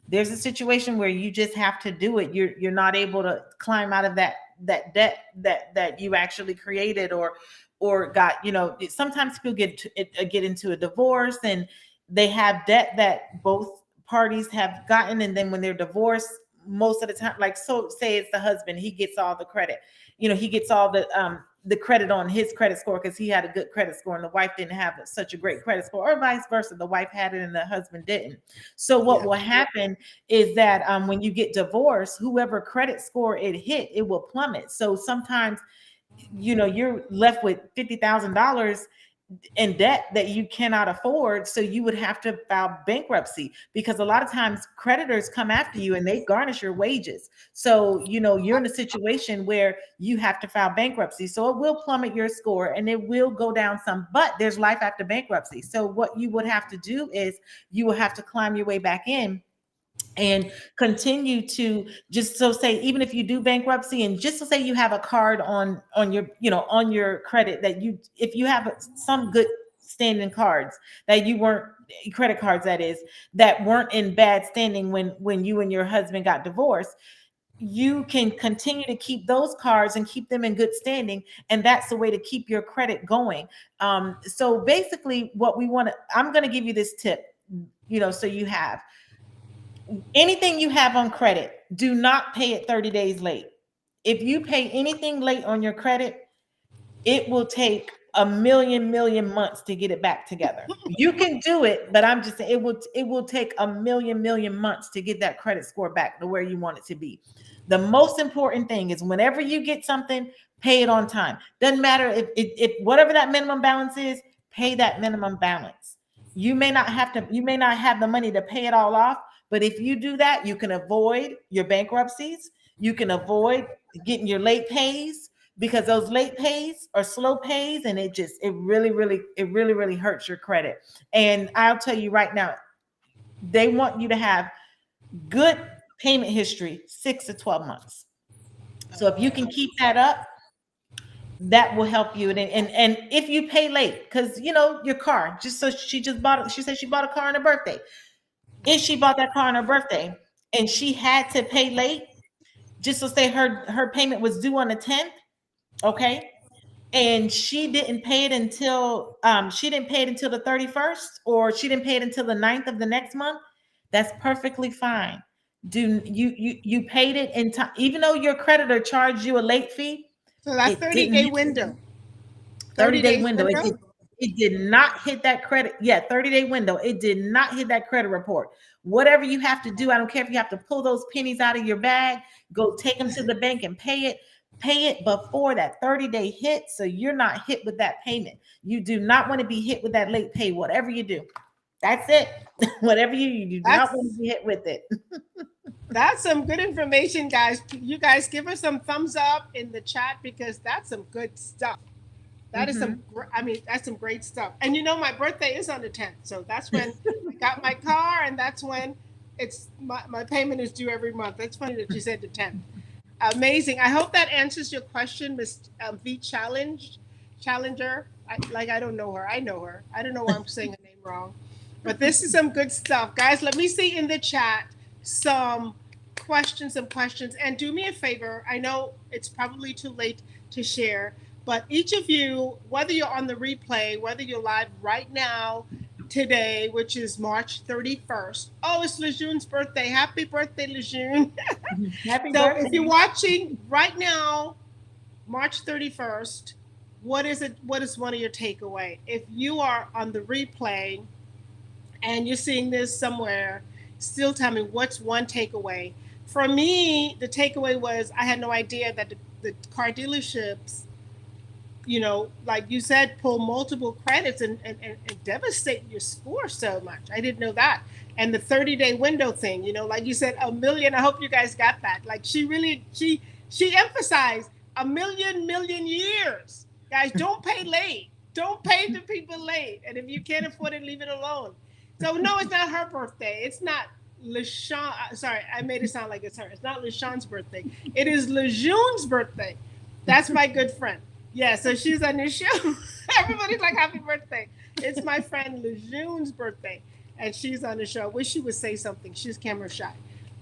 there's a situation where you just have to do it. You're not able to climb out of that debt that you actually created or got, sometimes people get into a divorce and they have debt that both parties have gotten, and then when they're divorced, most of the time, like, so say it's the husband, he gets all the credit, he gets all the credit on his credit score because he had a good credit score and the wife didn't have such a great credit score, or vice versa. The wife had it and the husband didn't. So what Yeah. will happen is that when you get divorced, whoever credit score it hit, it will plummet. So sometimes, you're left with $50,000 in debt that you cannot afford. So you would have to file bankruptcy because a lot of times creditors come after you and they garnish your wages. So, you're in a situation where you have to file bankruptcy. So it will plummet your score and it will go down some, but there's life after bankruptcy. So what you would have to do is you will have to climb your way back in and continue to, just so say, even if you do bankruptcy, and just to say you have a card on your, on your credit, that you, if you have some good standing cards, that you weren't, credit cards that is, that weren't in bad standing when you and your husband got divorced, you can continue to keep those cards and keep them in good standing, and that's the way to keep your credit going. So basically what we want to, I'm going to give you this tip, so you have anything you have on credit, do not pay it 30 days late. If you pay anything late on your credit, it will take a million months to get it back together. You can do it, but I'm just saying it will take a million months to get that credit score back to where you want it to be. The most important thing is whenever you get something, pay it on time. Doesn't matter if whatever that minimum balance is, pay that minimum balance. You may not have the money to pay it all off, but if you do that, you can avoid your bankruptcies. You can avoid getting your late pays, because those late pays or slow pays, and it really hurts your credit. And I'll tell you right now, they want you to have good payment history, 6 to 12 months. So if you can keep that up, that will help you. And if you pay late, because your car, just so she said she bought a car on her birthday. If she bought that car on her birthday and she had to pay late, just to say her payment was due on the 10th, okay, and she didn't pay it until the 31st, or she didn't pay it until the 9th of the next month, that's perfectly fine. Do you paid it in time, even though your creditor charged you a late fee? So that It 30-day didn't. window, 30 30 day days window. window. It did not hit that credit. Yeah, 30-day window. It did not hit that credit report. Whatever you have to do, I don't care if you have to pull those pennies out of your bag, go take them to the bank and pay it. Pay it before that 30-day hit, so you're not hit with that payment. You do not want to be hit with that late pay, whatever you do. That's it. Whatever you do not want to That's be hit with it. that's some good information, guys. You guys give us some thumbs up in the chat because that's some good stuff. That is Mhm. some, I mean, that's some great stuff. And my birthday is on the 10th. So that's when I got my car, and that's when my payment is due every month. That's funny that you said the 10th. Amazing. I hope that answers your question, Miss V Challenger. I don't know her. I know her. I don't know why I'm saying her name wrong. But this is some good stuff. Guys, let me see in the chat some questions. And do me a favor. I know it's probably too late to share, but each of you, whether you're on the replay, whether you're live right now, today, which is March 31st. Oh, it's Lejeune's birthday. Happy birthday, Lejeune. Happy So if you're birthday. watching right now, March 31st, what is it? What is one of your takeaway? If you are on the replay and you're seeing this somewhere, still tell me what's one takeaway. For me, the takeaway was I had no idea that the car dealerships, like you said, pull multiple credits and devastate your score so much. I didn't know that. And the 30-day window thing, like you said, a million. I hope you guys got that. Like she emphasized a million years. Guys, don't pay late. Don't pay the people late. And if you can't afford it, leave it alone. So no, it's not her birthday. It's not LaShawn. Sorry, I made it sound like it's her. It's not LaShawn's birthday. It is Lejeune's birthday. That's my good friend. Yeah, so she's on this show. Everybody's like, happy birthday. It's my friend Lejeune's birthday, and she's on the show. I wish she would say something. She's camera shy.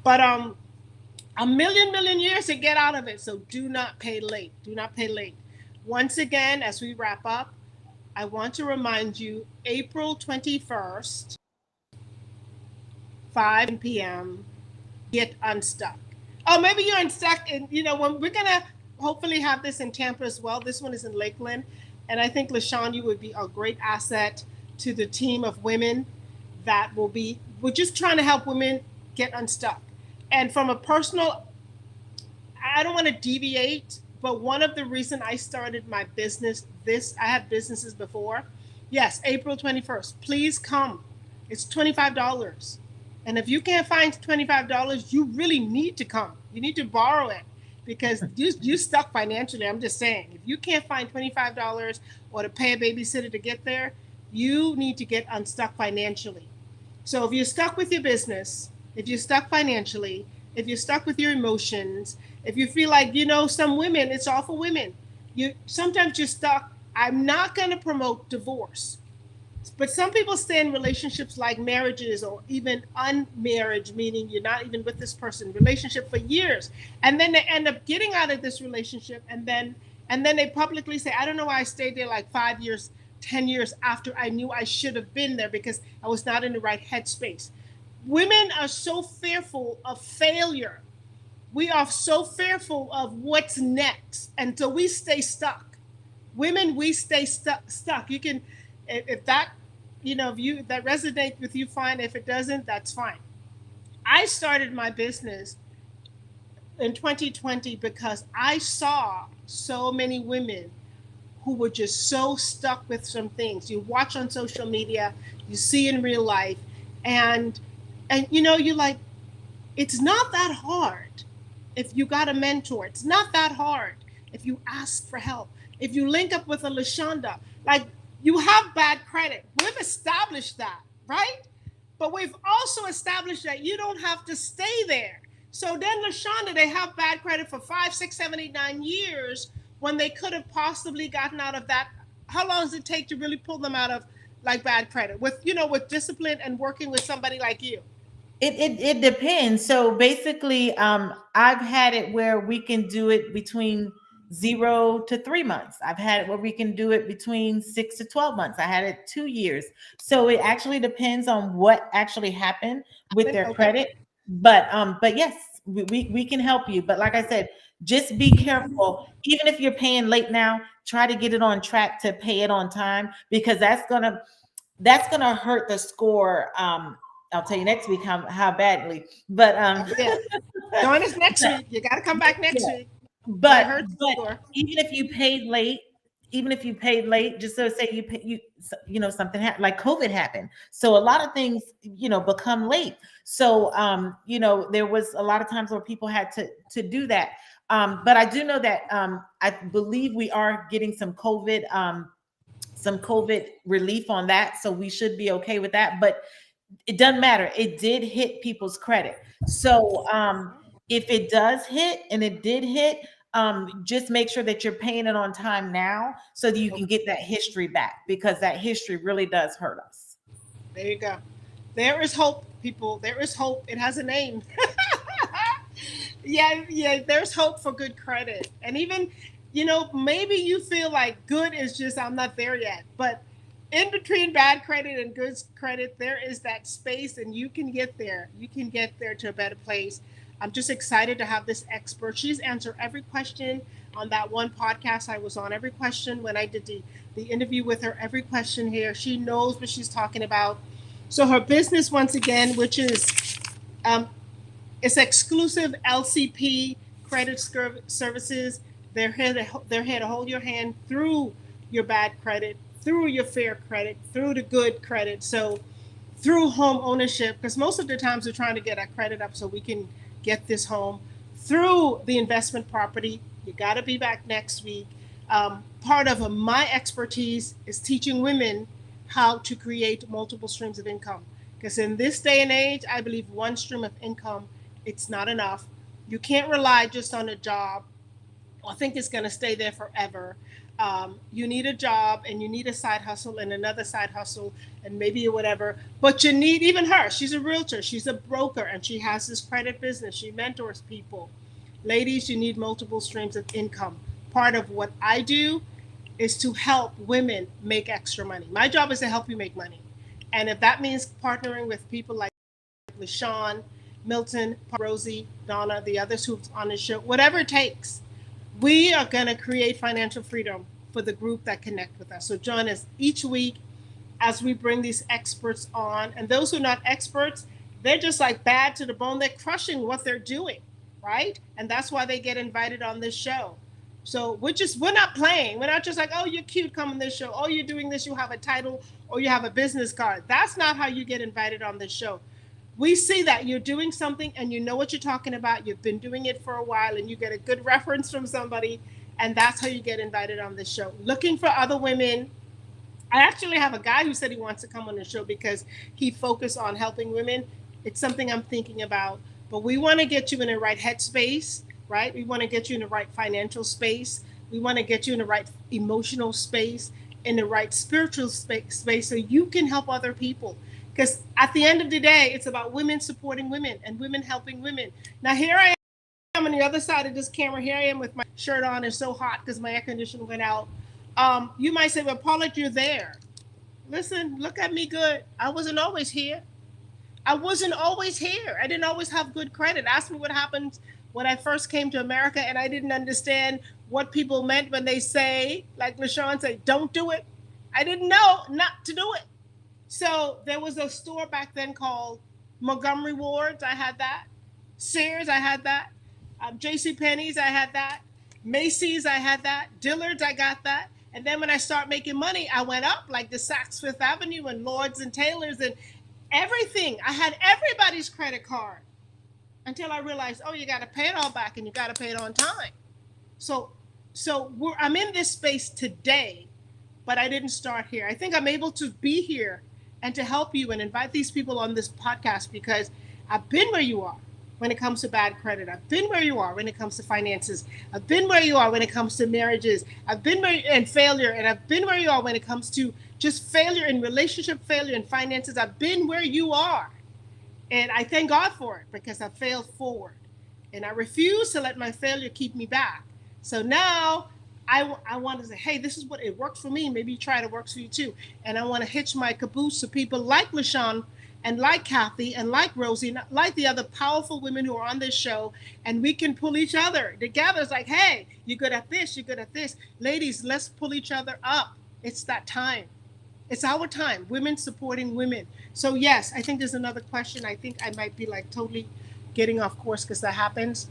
But a million years to get out of it. So do not pay late. Do not pay late. Once again, as we wrap up, I want to remind you April 21st, 5 p.m., get unstuck. Oh, maybe you're unstuck. And, when we're going to hopefully have this in Tampa as well. This one is in Lakeland. And I think, LaShawn, you would be a great asset to the team of women that we're just trying to help women get unstuck. And from a personal, I don't want to deviate, but one of the reason I started my business, I had businesses before. Yes, April 21st. Please come. It's $25. And if you can't find $25, you really need to come. You need to borrow it because you stuck financially. I'm just saying, if you can't find $25 or to pay a babysitter to get there, you need to get unstuck financially. So if you're stuck with your business, if you're stuck financially, if you're stuck with your emotions, if you feel like, some women, it's all for women. You sometimes you're stuck. I'm not going to promote divorce, but some people stay in relationships like marriages or even unmarriage, meaning you're not even with this person, relationship for years. And then they end up getting out of this relationship, and then they publicly say, I don't know why I stayed there like 5 years, 10 years after I knew I should have been there because I was not in the right headspace. Women are so fearful of failure. We are so fearful of what's next. And so we stay stuck. Women, we stay stuck. You can, if that, if you, that resonates with you, fine. If it doesn't, that's fine. I started my business in 2020 because I saw so many women who were just so stuck with some things. You watch on social media, you see in real life, and you're like, it's not that hard if you got a mentor. It's not that hard if you ask for help. If you link up with a LaShonda, like, you have bad credit. We've established that, right? But we've also established that you don't have to stay there. So then, LaShonda, they have bad credit for 5, 6, 7, 8, 9 years when they could have possibly gotten out of that. How long does it take to really pull them out of like bad credit with with discipline and working with somebody like you? It depends. So basically, I've had it where we can do it between 0 to 3 months. I've had it where we can do it between 6 to 12 months. I had it 2 years. So it actually depends on what actually happened with their Okay. credit. But yes, we can help you. But like I said, just be careful. Even if you're paying late now, try to get it on track to pay it on time, because that's gonna hurt the score. I'll tell you next week how badly. But Oh yeah. Join us next week. You got to come back next yeah, week. Might but hurt the but score. even if you paid late, just so say something happened, like COVID happened. So a lot of things, become late. So there was a lot of times where people had to do that. But I do know that I believe we are getting some COVID relief on that. So we should be okay with that. But it doesn't matter. It did hit people's credit. So if it does hit, and it did hit, just make sure that you're paying it on time now so that you can Okay. get that history back, because that history really does hurt us. There you go. There is hope, people. There is hope. It has a name. Yeah, yeah. There's hope for good credit, and even, maybe you feel like good is just I'm not there yet, but in between bad credit and good credit, there is that space, and you can get there. You can get there to a better place. I'm just excited to have this expert. She's answered every question on that one podcast I was on. Every question when I did the interview with her. Every question here. She knows what she's talking about. So her business, once again, which is um, it's exclusive LCP credit services. They're here to hold your hand through your bad credit, through your fair credit, through the good credit. So through home ownership, because most of the times we're trying to get our credit up so we can get this home, through the investment property. You got to be back next week. Part of my expertise is teaching women how to create multiple streams of income. Because in this day and age, I believe one stream of income, it's not enough. You can't rely just on a job or think it's going to stay there forever. You need a job, and you need a side hustle and another side hustle and maybe whatever. But you need, even her, she's a realtor, she's a broker, and she has this credit business. She mentors people. Ladies, you need multiple streams of income. Part of what I do is to help women make extra money. My job is to help you make money. And if that means partnering with people like LaShawn, Milton, Rosie, Donna, the others who've on the show, whatever it takes, we are going to create financial freedom for the group that connect with us. So join us each week as we bring these experts on. And those who are not experts, they're just like bad to the bone. They're crushing what they're doing, right? And that's why they get invited on this show. So we're not playing. We're not just like, oh, you're cute, come on this show. Oh, you're doing this, you have a title or you have a business card. That's not how you get invited on this show. We see that you're doing something and you know what you're talking about. You've been doing it for a while and you get a good reference from somebody. And that's how you get invited on this show. Looking for other women. I actually have a guy who said he wants to come on the show because he focused on helping women. It's something I'm thinking about. But we want to get you in the right headspace, right? We want to get you in the right financial space. We want to get you in the right emotional space, in the right spiritual space so you can help other people. Because at the end of the day, it's about women supporting women and women helping women. Now, here I am on the other side of this camera. Here I am with my shirt on. It's so hot because my air conditioner went out. You might say, well, Paulette, you're there. Listen, look at me good. I wasn't always here. I wasn't always here. I didn't always have good credit. Ask me what happened when I first came to America and I didn't understand what people meant when they say, like LaShawn said, don't do it. I didn't know not to do it. So there was a store back then called Montgomery Ward's. I had that. Sears, I had that. J.C. Penney's, I had that. Macy's, I had that. Dillard's, I got that. And then when I started making money, I went up like the Saks Fifth Avenue and Lords and Taylors and everything. I had everybody's credit card until I realized, oh, you got to pay it all back and you got to pay it on time. So, I'm in this space today, but I didn't start here. I think I'm able to be here and to help you and invite these people on this podcast because I've been where you are when it comes to bad credit. I've been where you are when it comes to finances. I've been where you are when it comes to marriages. I've been where and failure, and I've been where you are when it comes to just failure in relationship, failure in finances. I've been where you are. And I thank God for it because I failed forward. And I refuse to let my failure keep me back. So now I want to say, hey, this is what it worked for me. Maybe you try it works for you too. And I want to hitch my caboose to people like LaShawn and like Kathy and like Rosie, like the other powerful women who are on this show. And we can pull each other together. It's like, hey, you're good at this. You're good at this. Ladies, let's pull each other up. It's that time. It's our time. Women supporting women. So yes, I think there's another question. I think I might be like totally getting off course because that happens.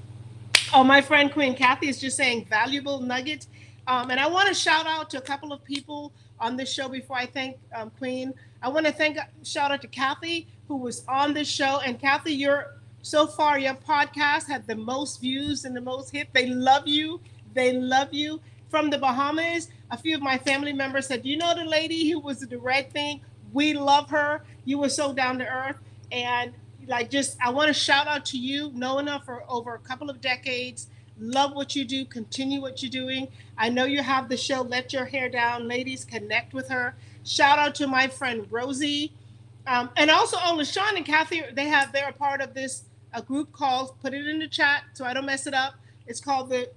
Oh, my friend Queen Kathy is just saying valuable nuggets. And I want to shout out to a couple of people on this show before I thank Queen. I want to shout out to Kathy, who was on this show. And Kathy, so far, your podcast had the most views and the most hits. They love you. They love you. From the Bahamas, a few of my family members said, you know the lady who was the red thing? We love her. You were so down to earth. And I want to shout out to you, knowing her for over a couple of decades. Love what you do. Continue what you're doing. I know you have the show, Let Your Hair Down. Ladies, connect with her. Shout out to my friend Rosie. And also on LaShawn and Kathy, they're a part of this a group called, put it in the chat so I don't mess it up. It's called the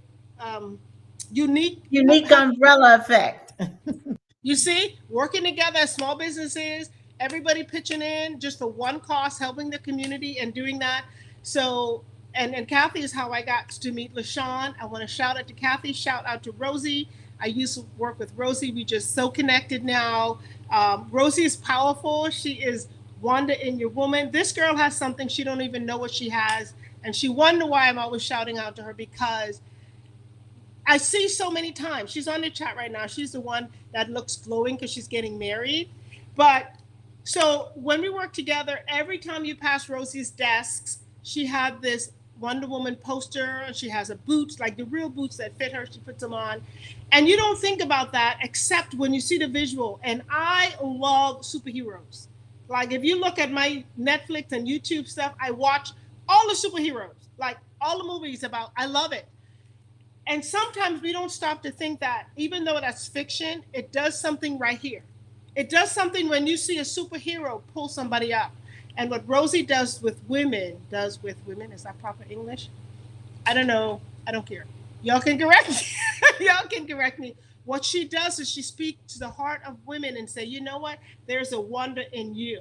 Unique Umbrella Effect. You see, working together as small businesses, everybody pitching in just for one cause, helping the community and doing that. So, and Kathy is how I got to meet LaShawn. I want to shout out to Kathy, shout out to Rosie. I used to work with Rosie. We just so connected now. Rosie is powerful. She is wonder in your woman. This girl has something she don't even know what she has. And she wonder why I'm always shouting out to her because I see so many times. She's on the chat right now. She's the one that looks glowing because she's getting married. But so when we work together, every time you pass Rosie's desks, she had this Wonder Woman poster. She has a boots, like the real boots that fit her. She puts them on. And you don't think about that except when you see the visual. And I love superheroes. Like if you look at my Netflix and YouTube stuff, I watch all the superheroes, like all the movies I love it. And sometimes we don't stop to think that even though that's fiction, it does something right here. It does something when you see a superhero pull somebody up. And what Rosie does with women, is that proper English? I don't know. I don't care. Y'all can correct me. Y'all can correct me. What she does is she speaks to the heart of women and say, you know what? There's a wonder in you.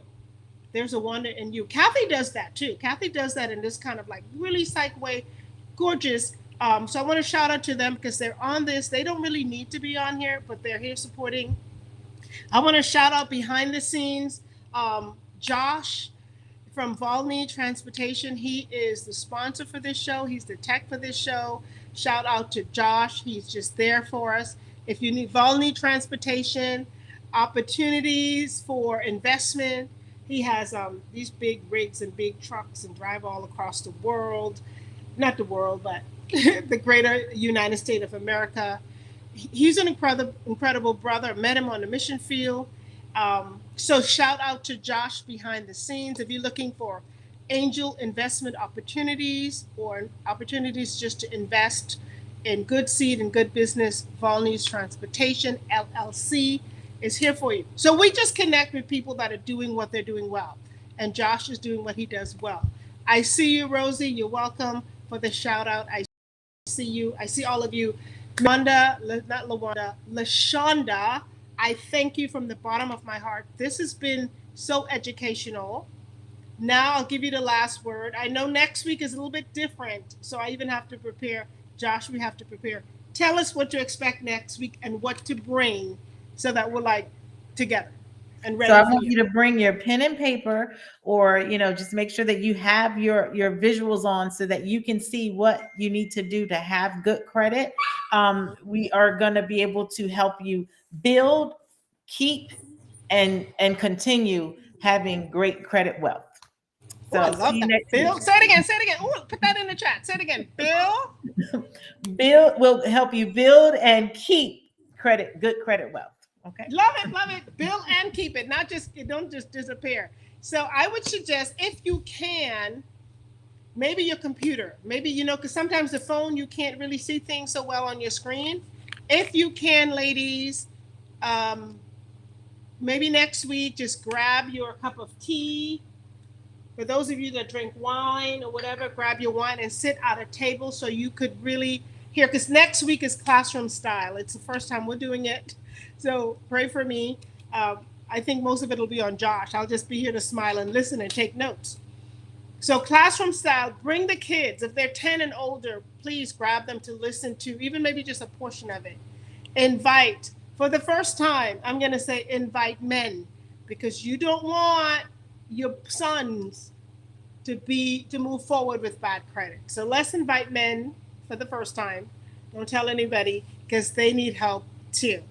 There's a wonder in you. Kathy does that too. Kathy does that in this kind of like really psych way, gorgeous. So I want to shout out to them because they're on this. They don't really need to be on here, but they're here supporting. I want to shout out behind the scenes, Josh from Volney Transportation. He is the sponsor for this show. He's the tech for this show. Shout out to Josh. He's just there for us. If you need Volney Transportation, opportunities for investment, he has these big rigs and big trucks and drive all across the world. Not the world, but the greater United States of America. He's an incredible brother. I met him on the mission field. So shout out to Josh behind the scenes. If you're looking for angel investment opportunities or opportunities just to invest in good seed and good business, Vol News Transportation LLC is here for you. So we just connect with people that are doing what they're doing well. And Josh is doing what he does well. I see you, Rosie. You're welcome for the shout out. I see you. I see all of you. Lawanda, not Lawanda, LaShonda, I thank you from the bottom of my heart. This has been so educational. Now I'll give you the last word. I know next week is a little bit different, so I even have to prepare. Josh, we have to prepare. Tell us what to expect next week and what to bring so that we're like together and So I ready for want you. you to bring your pen and paper, or just make sure that you have your visuals on so that you can see what you need to do to have good credit. We are going to be able to help you build, keep, and continue having great credit wealth. Oh, I So see love you that. next week. Bill, say it again. Say it again. Oh, put that in the chat. Say it again. Bill. Build will help you build and keep good credit wealth. Okay. Love it, love it. Build and keep it. Not just it don't just disappear. So I would suggest if you can, maybe your computer, maybe because sometimes the phone you can't really see things so well on your screen. If you can, ladies, um, maybe next week just grab your cup of tea. For those of you that drink wine or whatever, grab your wine and sit at a table so you could really hear. Because next week is classroom style. It's the first time we're doing it. So pray for me. I think most of it will be on Josh. I'll just be here to smile and listen and take notes. So classroom style, bring the kids. If they're 10 and older, please grab them to listen to, even maybe just a portion of it. Invite. For the first time, I'm going to say invite men, because you don't want your sons to move forward with bad credit. So let's invite men for the first time. Don't tell anybody, because they need help too.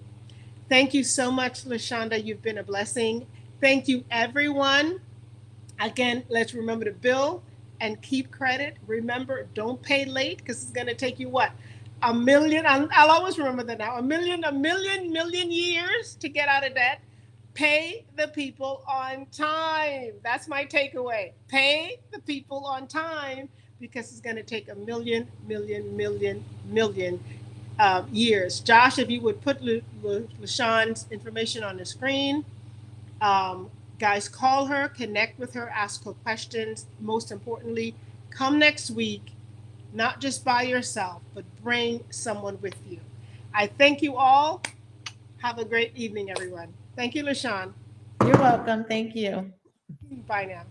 Thank you so much, LaShonda. You've been a blessing. Thank you, everyone. Again, let's remember to bill and keep credit. Remember, don't pay late, because it's going to take you what? A million. I'll always remember that now. A million years to get out of debt. Pay the people on time. That's my takeaway. Pay the people on time, because it's going to take a million years. Josh, if you would put LaShawn's information on the screen. Guys, call her, connect with her, ask her questions. Most importantly, come next week, not just by yourself, but bring someone with you. I thank you all. Have a great evening, everyone. Thank you, LaShawn. You're welcome. Thank you. Bye now.